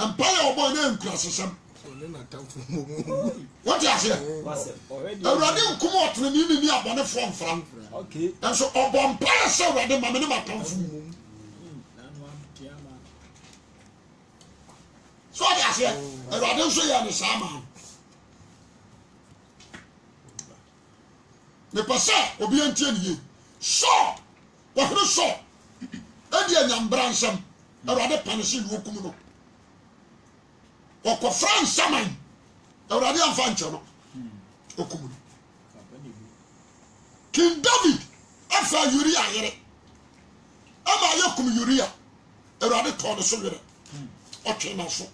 empire obo na nkurasesam what you say already nkumo otene ni abone fo mfram okay and so obo empire say already mama ne matamfu so what you say already so ya ne sama me passa obi antie ni so wa hno so edi anyambra nsam already panishi ni okum no Oko France saman. Already am fancho no. Okumu. King David afa Uriah yere. Ama yakum Uriah. Already told so yere. Okay na so.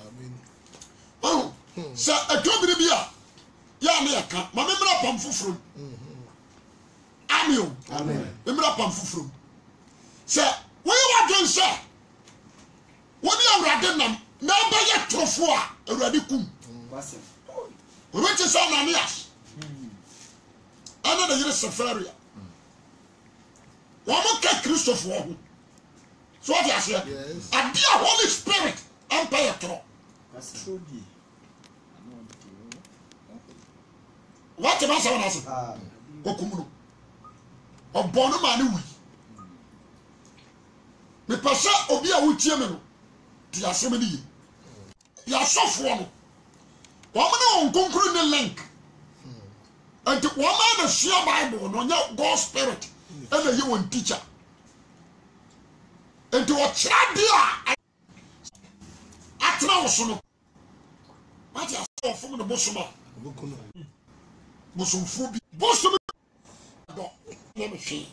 Amen. Oh. Sa atobiri bia. Ya na yaka. Ma memra pam fufuru. Amen. Amen. Memra pam fufuru. Sa we wa don say. Woni awrade nam na ba ye trofo a awurade kum which is Ananias ana da yire Safaria wa mo ka Christopher ho so what you say a dear Holy Spirit empire tro what am I saying okumuno obonu ma ne wi me pasa obi a wutie me no ti asem ni ya sofo no wo na on konkru ne link and wo ma na share Bible no nya God Spirit and ye won teacher and wo kira dia atra wo so no what ya sofo no bosoma bosomfo bi bosom do na me hwe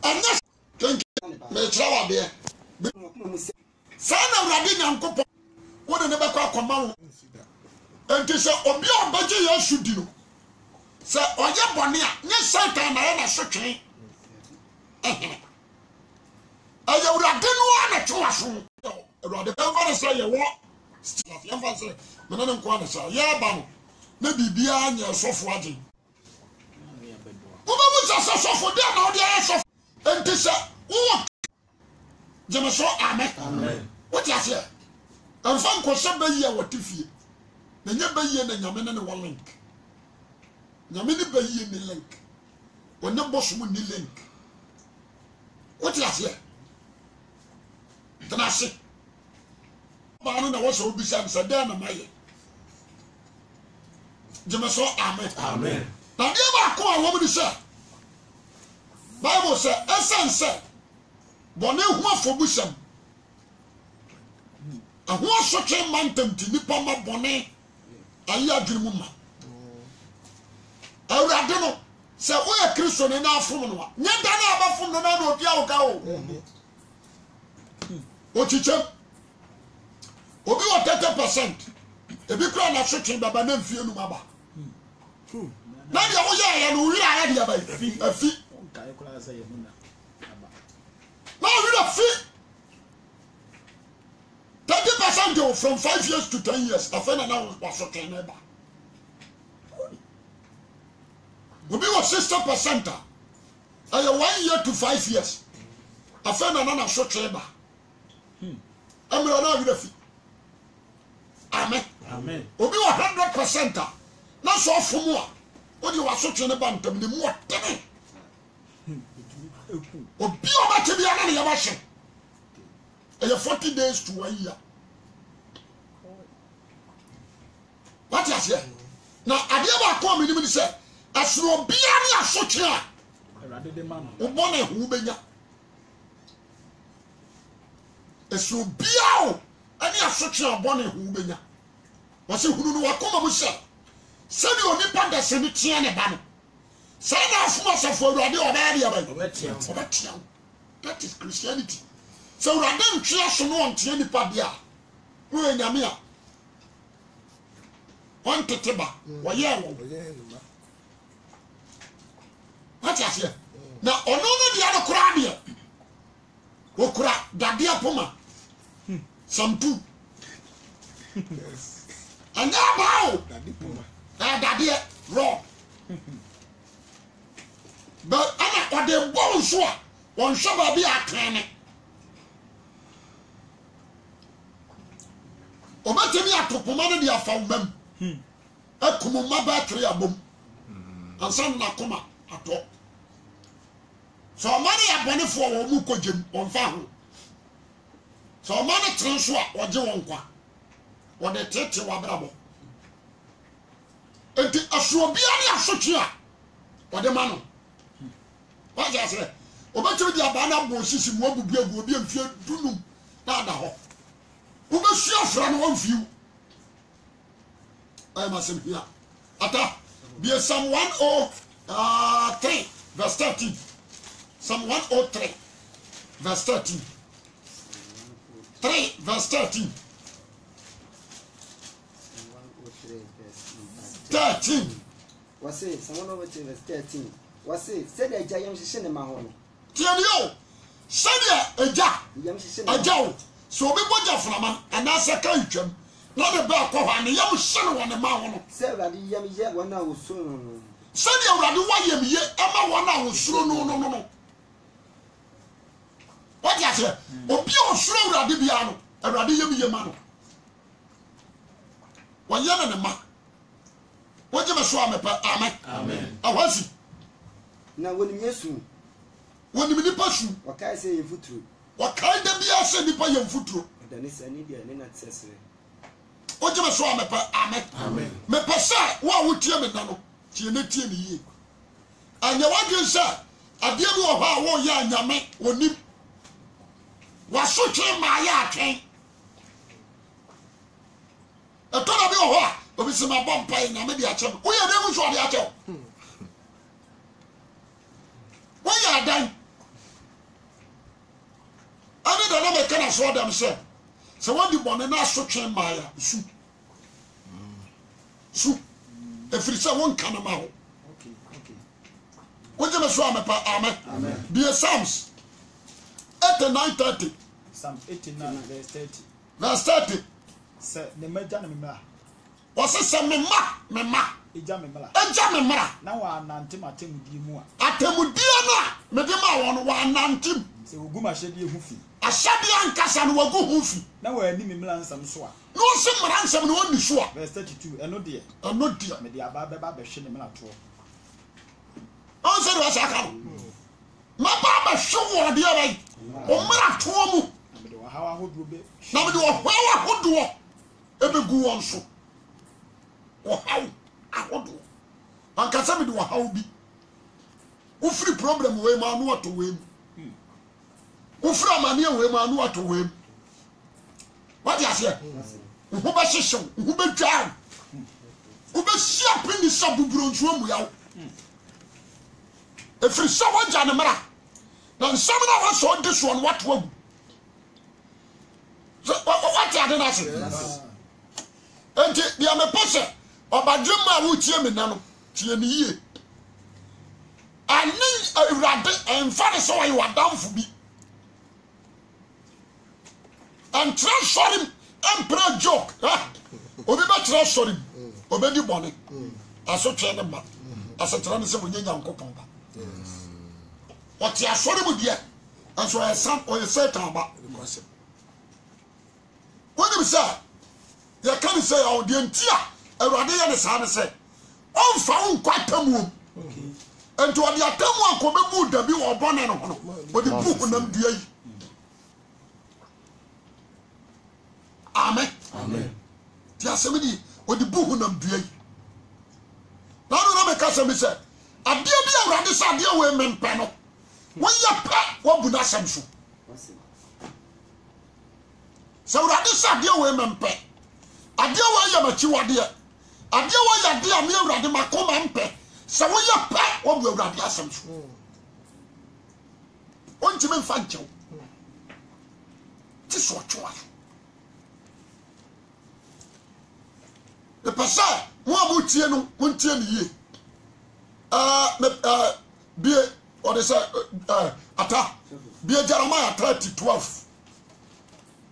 anya me trawa be sana urade nyankopo wode ne bekọ akoma wo enti se obi obaje Yesu di no se oye bone a nye Satan na ye na sotwe aye urade no ana twa so urade benfa se ye wo still yenfa se menene nko ana se ye ba no na bibia anya sofo age obamu sa sofo de na ode ya sofo enti se wo Jamaso amen. Amen. What you say? And fan ko se bayi a wotifie. Na nya bayi na nyame ne wo link. Nyame ne bayi ne link. Onye bosom ni link. What you say? Tanase. Ba no na wo so obisa nsa da na maye. Jamaso amen. Amen. Na dia ba ko a wo bi se. Bible say essence bone hu afobusam ahu asotwe mantam ti nipa ma bone ayi adwene mu ma awurade no se wo ya Kristo ne na afom no nya da na abafom no na obi awuka o ochichem obi wo 30% ebi kura na sotwe baba na mfie nu maba na dia wo ya no wira ya dia ba afi now you have fee 30% from 5 years to 10 years. I find now was okay neighbor. We be was 60%. I 1 year to 5 years. I find another short neighbor. I'm not with a fee. Amen. Amen. We be 100%. Not so for more. What you are such a band to the more. Obi oba che bia na ya ba hye e 40 days to 1 year. What you say? Now ade ba ko me ni say asro bia na asotwe a erade de ma no obo na hu benya asro bia o ani asotwe a obo na hu benya wo se hunu no wakoma mu say se ni oni panda se ni tie ne ba no. That is Christianity. So Radin Chiason on Tieni Pabia. Who in Yamia? One Tetiba. What is here? Now, on the other crabia. Okra, Dadia Puma. Some two. And now, Dadia, raw. But I'm not the bone sure. One shall be a can. Obatemi atopoma no dia fa wam. Akumo maba tre abom. Ansan na koma ato. So mani abonefo wo mu kogem onfa ho. So mani trenso a oje wonkwa. Wode tete wabrabo. Enti asuobia ne asotwe a wode ma no. Wa ja se obatemi dia ba na bo sisi mu abubu agu obi amfie dunum na ada ho. Ubesia fra no onfiu. I must say here. Ata be Psalm 103 verse 13. Psalm 103 verse 13. 3 verse 13. 13. What's it? Someone over to verse 13. What's it? Said a giant shishing in my home. Tell you, said a jack, a jow. So we put your flama and I said, not a back of an young son on the mountain. Said that the young yet 1 hour soon. Said you rather why you yet, Emma 1 hour soon. No. What you say? Oh, pure slow radibiano, a radium man. 1 year and a month. What you must swam about? Amen. I was it. Now, when you soon, when you person, what can I say if you true? What kind of beer said if I am foot? Then it's an Indian and accessory. What you must swam about? Amen. Me passa, what would you know? Tianity ye. And your what you say, a dear of our young yaman or nip was such a my train. A ton of your heart, but it's my bomb paying a media channel. We are never sure the actual. Why are done? I need another kind of saw them say. So what do you want to know? Such a Maya soup. Soup. If it's a one kind of mouth. Okay. What do you swam about? Amen. Dear Psalms 89:30. Psalm 89 verse 30. Verse 30. Sir, the major member. What's it say? Me ma. Ejamemra. Now I nantim atemudimua. Atemudiana. Medima one nantim. Se oguma shedi hufi. Ashadi ankasa no wagu hufi. Na wa ani memla nsam so a. No se mransam no woni so a. Verse 32 eno de. Me de aba beba behwe ne mla to. On se do asaka no. Ma ba ba hwe wo de abai. O mra to mu. Me de wa hawa hodro be. Na me de wo hawa hodro. Ebegu won so. Wo hawo ahodo. Ankasa me de wo hawo bi. Wo free problem we ma no to we. Ufra mania we ma no ato we. What you say? Who ba hyehyem, who ba twa. Who ba siap ni sabuburo nsuo mu yawo. Efri so wagya ne mara. Na nsam na wo so de so no wato agu. So what you dey na say? Enti dia me pose obadwem ma wo tie me na no. Tie ni yie. Ani awurade emfa so wa wadamfo bi. And transfer him and pray joke. Obi ba transfer him. Obedi bone. Aso twa ne ma. Aso tra ne se mo nyanya nkopon ba. What ya sorry mu dia. And so I san or you say tamba. When you say you can say oh the entia awurade ye ne sa ne say on fa on kwatam. And to the atamu akobebu dabi wo bone no ho. Odi buku nam dua yi. Amen. Ti asemedi odi buhu nam dua yi. Na no me ka se me se ade bi awrade sa ade we mempe no. Wo ya pa wo bu na asem so. Se awrade sa ade we mempe. Ade wo ya machi wade. Ade wo ya de am awrade makoma mpe. Se wo ya pa wo bu awrade asem so. Onti me fa nchew. Ti so twa. The pastor, one would tie no, one tie ye. Be or is ata. Be Jeremiah 30:12.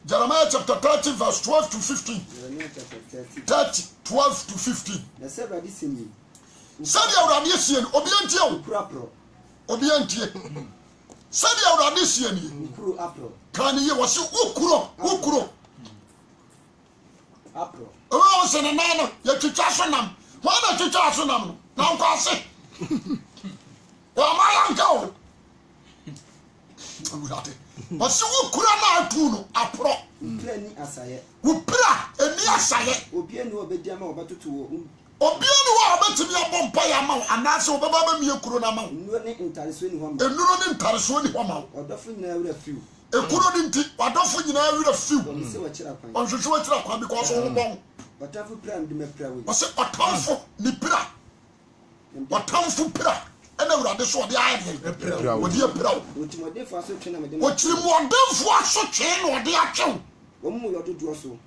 Jeremiah chapter 30, verse 12 to 15. 30, 12 to 15. The several disini. Sadi awradisien, obiantie. Obiantie. Sadi awradisien. Ukuro apro. Kan ye wasi ukuro. Mose na nano ya twitwa so nam wana twitwa so nam no na nkwase wa ma yanka o awurade ɔsi wo kura na atu no apro mpira ni asaye wo pira eni asaye obi eni obedi ama obatoto wo obi eni wa obetimi abompa ya ma anase obaba ba mie kuro na ma nuro ni ntareso ni homa enuro ni ntareso ni homa odofo nyina wura fiu ekuro ni nti wadofo nyina wura fiu onse wachira kwan onhwehwe wachira kwan because wo bon otafo pira ndime pira we ɔsɛ ɔtamfo ni pira ɔtamfo pira ɛna awurade so ɔde ayɛ ɔde apira wo otimodefo aso twena mede ɔkyirimɔdenfo aso twee na ɔde atwew omu yo dodo so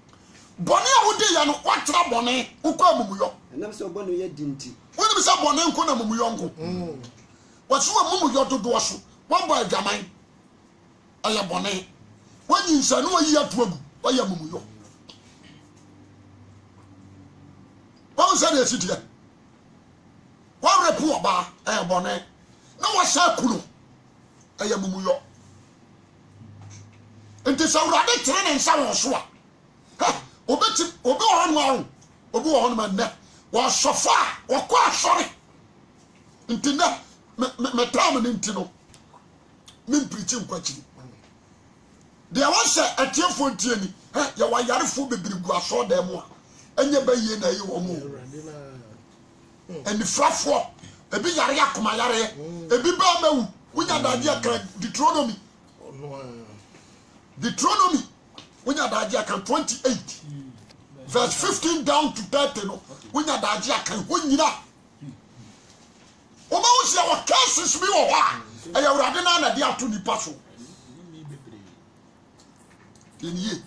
bɔne a wodi yɛ no wɔtera bɔne wokɔ amumuyɔ enam se obo no ye dinti wonim sɛ bɔne nko na amumuyɔ nko wɔso amumuyɔ dodoɔ so wɔbɔ adwaman ɛyɛ bɔne wɔnyinsɛ ne wɔyi ato agu wɔyɛ amumuyɔ wɔn sɛ de esi deɛ wɔrepo ɔbaa ɛyɛ bɔne na wɔhyɛ kunu ɛyɛ mumuyɔ nti sɛ awurade tere ne nsa wɔ so a obi wɔ hɔ no aho obi wɔ hɔ no ma nnɛ wɔsɔfo a wɔkɔ asɔre nti nnɛ metaa me ne nti no mempirikyi nkwakyiri deɛ wɔhyɛ atiefoɔ ntie ni yɛwɔ ayarefoɔ bebree gu asɔɔdan mu a ɛnyɛ bɛyie na ɛyɛ wɔ mu anifrafoɔ ebi yare akoma yare ebi ba mawu wonya daagye aka Deuteronomy wonya daagye aka 28 verse 15 down to 30 no wonya daagye aka ho nyina wo ma wo sia wɔ cases bi wɔ hɔ a ɛyɛ awurade na de ato nipa so yɛnie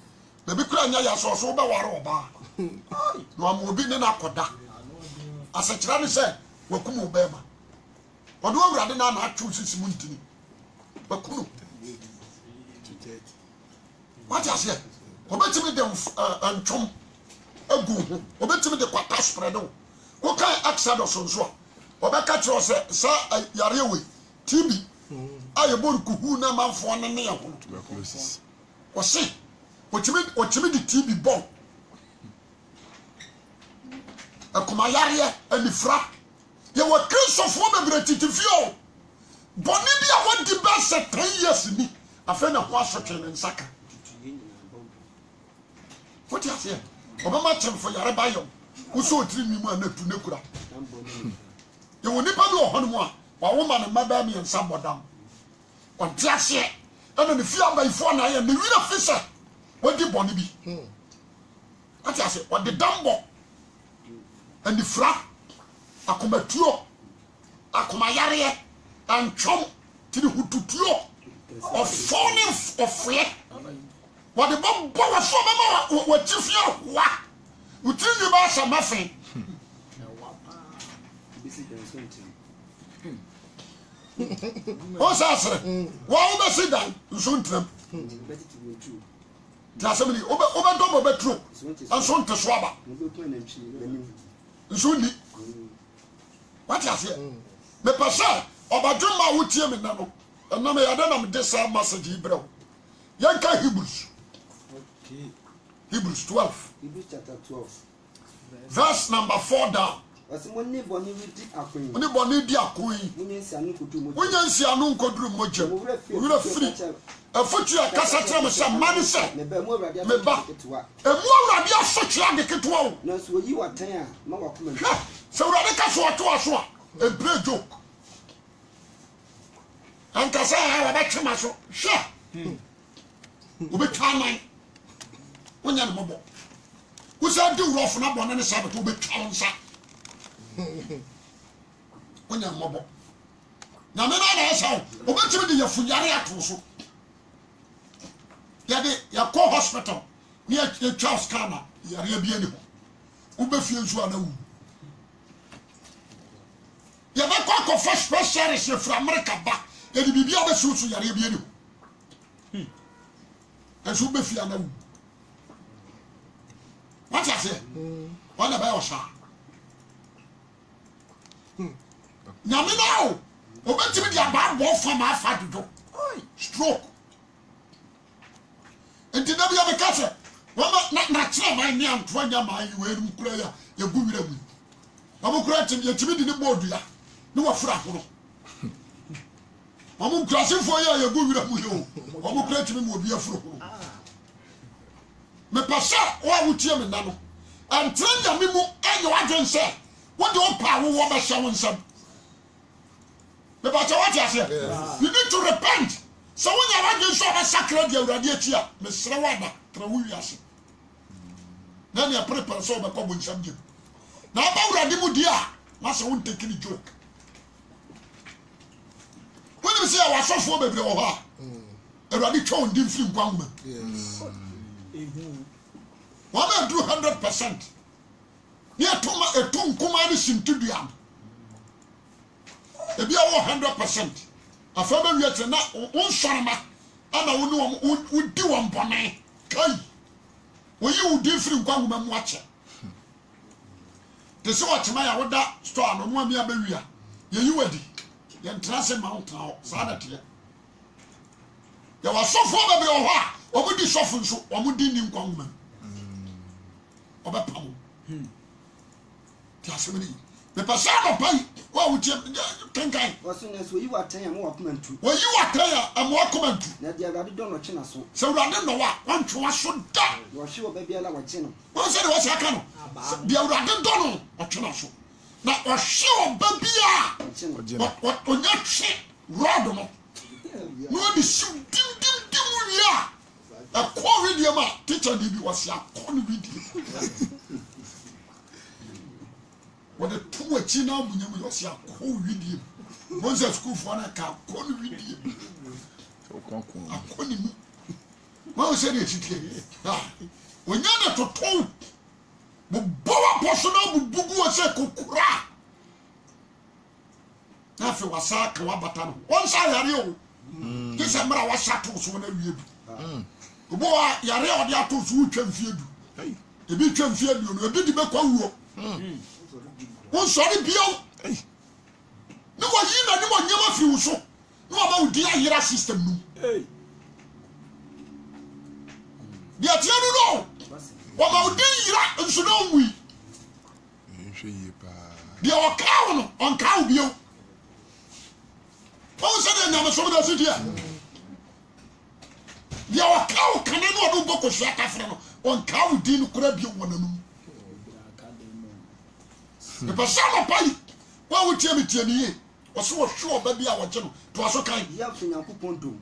baabi kora nya yɛ asɔɔso wobɛware ɔbaa na ɔma obi ne no akɔda asɛkyerɛ ne sɛ wakum wo bɛɛma ɔde awurade na atwew sisi mu ntini wakum no wate aseɛ ɔbɛtumi de ntwom agu ho ɔbɛtumi de kwata sprɛde wo wokae Exodus nso a ɔbɛka kyerɛ sɛ yareɛ wei TB a yɛbɔ nkuhu na manfoɔ no ne yɛ ho ɔse ɔkyimi de TB bɔ akoma yareɛ anifra yɛwɔ kristofoɔ bebree titifie o bɔne bi a wɔdi bɛ sɛ 10 years ni afei na ho asotwe ne nsaka wote aseɛ ɔbɛma kyɛmfo yare ba yɛw wo sɛ ɔtiri nwi mu a natu ne kura yɛwɔ nnipa bi wɔ hɔ no mu a wawoma ne mmabaa mmiɛnsa bɔdam ɔnte aseɛ ɛna ne fie abayifoɔ na ayɛ ne werɛ fi sɛ wadi bɔne bi wote aseɛ ɔde dambɔ anifra akomatuo akomayareɛ antwom tiri hututuo ɔfɔ ne ɔfoɛ wɔde bɔbɔ wɔ so bɛma wɔkyi fie hoa wotiri nwi ba ahyɛ mafe ɔsɛ asere wɔn wobɛsi dan nso ntiram nti asɛm ni wobɛdɔ bɔ bɛturo nso nte so aba nso ni wate aseɛ mepɛ sɛ ɔbadwoma a wotie me nna no ɛnam yɛde nam de saa message yi brɛ wo yɛnka Hebrews 12 Hebrews chapter 12 verse number 4 down Woni bɔne di akoyi woni bɔne di akoyi wonya nsiano nkoduru mo wonya nsiano nkoduru mo gye owura firi afotu akasa kyerɛ mo sɛ mane sɛ meba mu awurade meba emu awurade asotwe ade ketewa wo na so yi watan a ma wakoma sɛ awurade ka so ɔto aso a ɛbrɛ joke ankasa a wɔbɛtwe ma so hwɛ wobɛtwa anan wonya ne mɔbɔ wosa di wurɔfo na bɔne ne saa bɛtɛ wobɛtwa wo nsa wonya ne mɔbɔ nyame no ana ɛsɛ wo wobɛtumi de yɛfunyare ato so yɛkɔ hospital ne yɛtwa scan a yareɛ bi ani hɔ wobɛfie nso a na wu yɛbɛkɔ akɔfa specialist yɛfiri Amerika ba yɛde biribia wobɛsiw so yareɛ bi ani hɔ ɛnso wobɛfie a na wu wate aseɛ wɔne bɛyɛ wo saa nyame no o wobɛtumi de abaabɔ fam afa dodo stroke nti da bia meka sɛ Mama na tira man ni antwa nya man we rum kura ya gu wira mu. Mama kura tim ye timi di ne bodu ya. Ne wa fura ho no. Mama kura sefo ya gu wira mu yo. Mama kura timi mu obi afuro ho. Me pasa wa wutie me na no. Antranya me mu enye wa dwen se. What do you power wo ba sha won sam? Me pasa what you say? You need to repent. So when you are going to sacred you are here, Miss Rawada, Trawuyashi. Then you prepare so by Common Champion. Now about Radimudia, Master won't take any joke. When you see our so for baby or her, a radical different woman. Yes. 100%. Near Toma a tomb command in Tudiam. If you are 100%. Afaba wiate na wonsoroma ama wo di won bone kai wo yi wo di firi nkwanwoma mu ache de so watema ya woda store no no amia ba wia ye yi wadi ye ntrase mountain sa da te ya wasofo ba bi o ho a obudi sofo nso omudi ni nkwanwoma obepam ti asebiri me pasa no pai wa wutie kenkai waso na so yi watan ya mo wakomantu wo yi watan ya am wakomantu na dia gade don no chena so so urade no wa wantwe waso da wo hwe wo babia la wo che no wo se de wo se aka no dia urade don no o chena so na o hwe wo babia onya hwe rod no no di su dim wia a ko video ma teacher di bi was ya ko no video what the two china munyam yo sia ko video Moses school for na ka ko no video akoni mu ma o se de chitie onya na toto bo bawa personal bubugu o se kokura na fe wasa ka wabata no won sa yare o kisa mara wasa to so na wiedu obo yare o de ato so twamfiedu ebi twamfiedu no ebi di be kwa wuo won sorry bio no wa yi na ni mo nyama fi wo so no ma wo di ayira system nu dia tia no wa ma wo di yira nso na onwi nhwe yi pa dia o kawo no on kawo bio won se de nyama so da si dia dia o kawo kan no odo boko so akafre no on kawo di no kura bio wonanum e pa sama pai wa wo tie ni ye waso wo hwe ba bia wo je no to aso kan ya fi Nyankopon do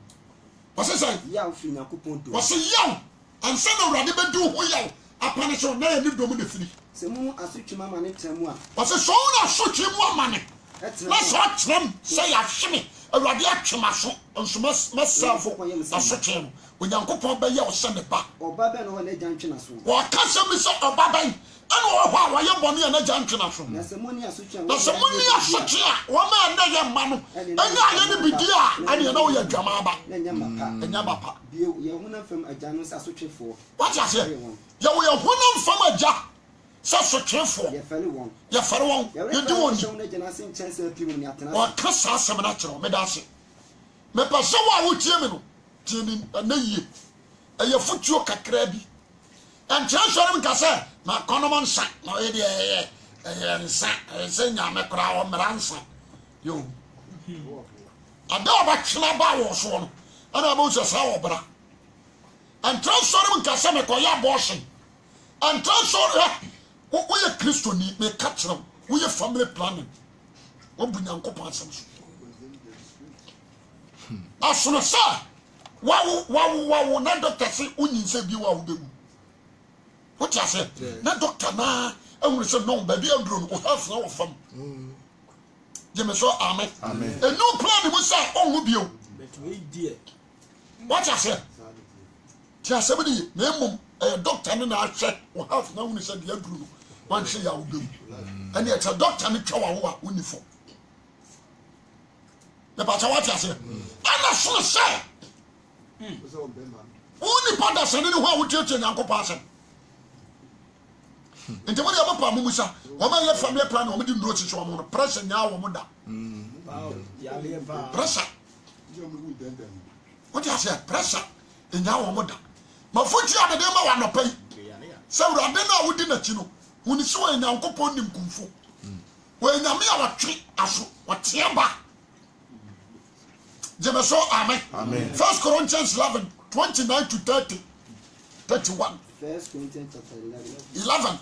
waso sai ya fi Nyankopon do waso yaw ansa na urade be do ho yaw apane so na ya ni do mu na firi se mu asotwema ma ne temu a waso so na asotwemu amane na so atrem say ya hweme urade atwema so nsoma masafo asotwem Onyankopon be ya wo se ne ba oba be no ho na jantwe na so wa kasa mi so oba ban ana wo ho wa ye bone na jantwe na so na se mu ni asotwe na se mu ni asotwe a wo ma na ye ma no enya ye ni bidi a ana na wo ye dwama ba enya mapa bi ye huna fam aja no asotwefo what you say ye wo ye huna fam aja sa sotwefo ye fere won ye di won na jana sin chance pi mu ni atena o kasa asem na kire o me da se me pa so wa wo tie me no tie ni na yie eye futuo kakra bi and transfer me kasa ma konomon sa no e de nsa se nyame kra o mransa yo ada ba china ba wo so no ana ba so sa wo bra and transfer me kasa me ko ya abortion and transfer wo ye Kristo ni me ka kire wo ye family planning wo bunyankopon asem so asono sa wow na doctor say unyin se bi wa wo bewu what you say na doctor na enwure se no ba bi aduro no have na wo fam jeme so amen and no plan mo say onwo bi o but we dear what you say tia se bi na emom doctor na ahwe wo have na woni se bi aduro no wan se ya wo bewu and it's a doctor ni twa wo a uniform the pastor what you say ana so say Uni pada sene ni ho awutie Nyankopon asem. Ente mo ya papa mo musa, o ma ye family plan o mo di ndro chichi o mo no pressure nya wo mo da. Ya le ba. Pressure. What you say? Pressure nya wo mo da. Ma futi ade de ma wa no pai. sɛ awurade no a wodi n'akyi no woni sɛ wɔyɛ nyankopɔn nim kumfo wɔyɛ nyame a wɔtwe aso wɔteɛ ba gyeme so amen 1 Corinthians 11:29-30 1 Corinthians chapter 11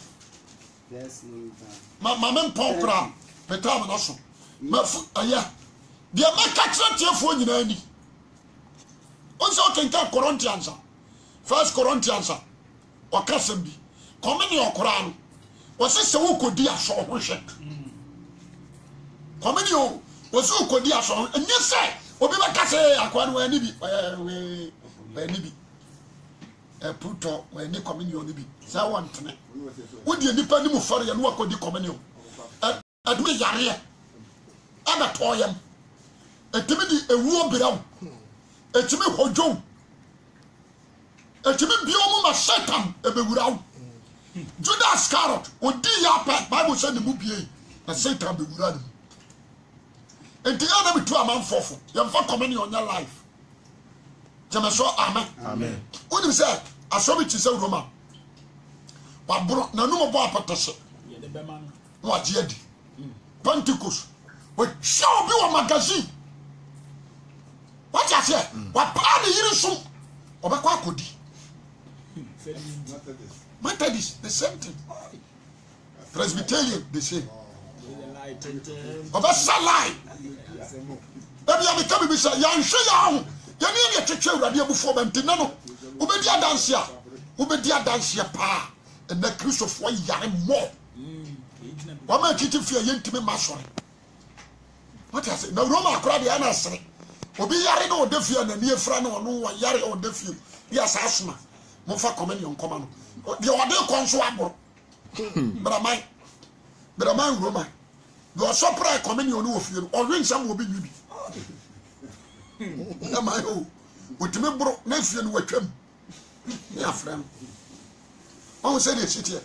verse number. Mama mpɔn kora metam na so mafu aya deɛ maka kyerɛ tiefoɔ nyinaa ni onse okenka Corinthians 1 Corinthians ɔka sɛm bi kɔmene ɔkora no wɔse sɛ wokɔdi asɔ ho hwɛ kɔmene o wɔse wokɔdi asɔ ho ɛnyɛ sɛ obi bɛka sɛ akoa no wɔani bi wɔani bi puto wɔani kɔmene ɔni bi sɛ wɔntene wodi nipa ni mu fɔre yɛ no wakɔdi kɔmene o adumi yareɛ abɛtɔ yɛm ɛtumi di ewuo berɛw ɛtumi hɔdwow ɛtumi bio mu ma Satan ɛbɛwuraw Judas Iscariot odi yɛ apɛ Bible sɛ ne mu bie na Satan bɛwura ne mu enti yɛ na metu amanfɔfo yɛmfa kɔmene ɔnyɛ life gyeme so amen wonim sɛ asɔre kyi sɛ Roma waboro nanum bɔ apɔtɛhyɛ na wagye adi Pentecost wɔhyɛ obi wɔ magazine wɔgye aseɛ wapaa ne yere som ɔbɛkɔ akɔdi Methodist the same thing Presbyterian the same ɔbɛsa lie ebi abika bibi sɛ yɛnhwɛ yɛ aho yɛne yɛ twetwe awurade abufoɔ bɛntena no wobɛdi adanseɛ paa ɛnɛ kristofoɔ yare mmɔ wama akiti fie yɛntimi ma sɔre wɔte ase na Roma akora deɛ ana asere obi yare na ɔda fie n'ani afira na ɔno wɔ yare ɔda fie bi asa asoma momfa communion nkɔma no deɛ ɔde kɔ nso aboro braman Roma deɛ ɔsɔpra communion no wɔ fie no ɔwe nsɛm wɔ bi nwi bi ɛma o wotumi boro na fie no watwam ne afrɛ no ɔhu sɛ deɛ siteɛ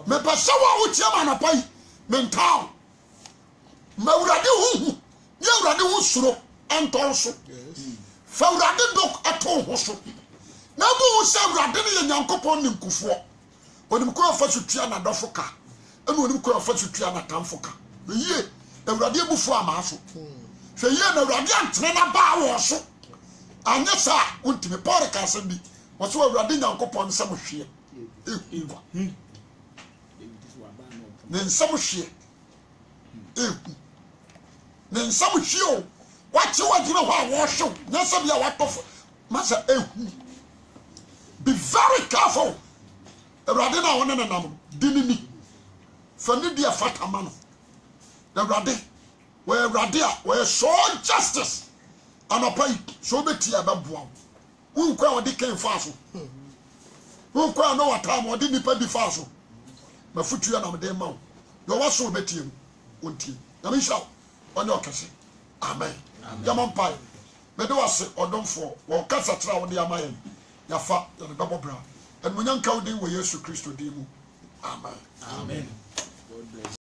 mepɛ sɛ wo a wotia ma anapa yi mentaw ma awurade huhu ne awurade ho suro ɛntɔn so fa awurade dɔk ɛto ho so na bohu sɛ awurade no yɛ nyankopɔn nimkufoɔ onim kɔ afa so tua n'adɔfo ka ɛna onim kɔ afa so tua n'atamfo ka yie awurade abufuo ama so hwɛ yie na awurade antene na baa wɔ so anyɛ saa wontimi Paul ka asɛm bi wɔ so awurade nyankopɔn nsɛm hwee ne nsɛm hwee ne nsɛm hwee o wakye wagyina hɔ a wɔhyew nyɛ sɛ bi a watɔfo masa be very careful awurade na wɔne ne nam no di ne ni fa ne di afata ma no awurade wɔyɛ awurade a wɔyɛ so justice anɔpa yi so wobɛti a bɛboa wo wonkɔ a wɔde kan faa so wonkɔ a na wɔtaa ma wɔde nipa bi faa so mafotua na mede ma wo deɛ ɔwɔ so wobɛtie mu wontie na menhyira wo ɔne ɔkɛse amen yɛma mpae mede wase ɔdomfoɔ wɔkasa kyerɛ a wode ama yɛn yɛfa yɛne bɛbɔ bra ɛnumunya nka wo din wɔ Yesu Kristo din mu amen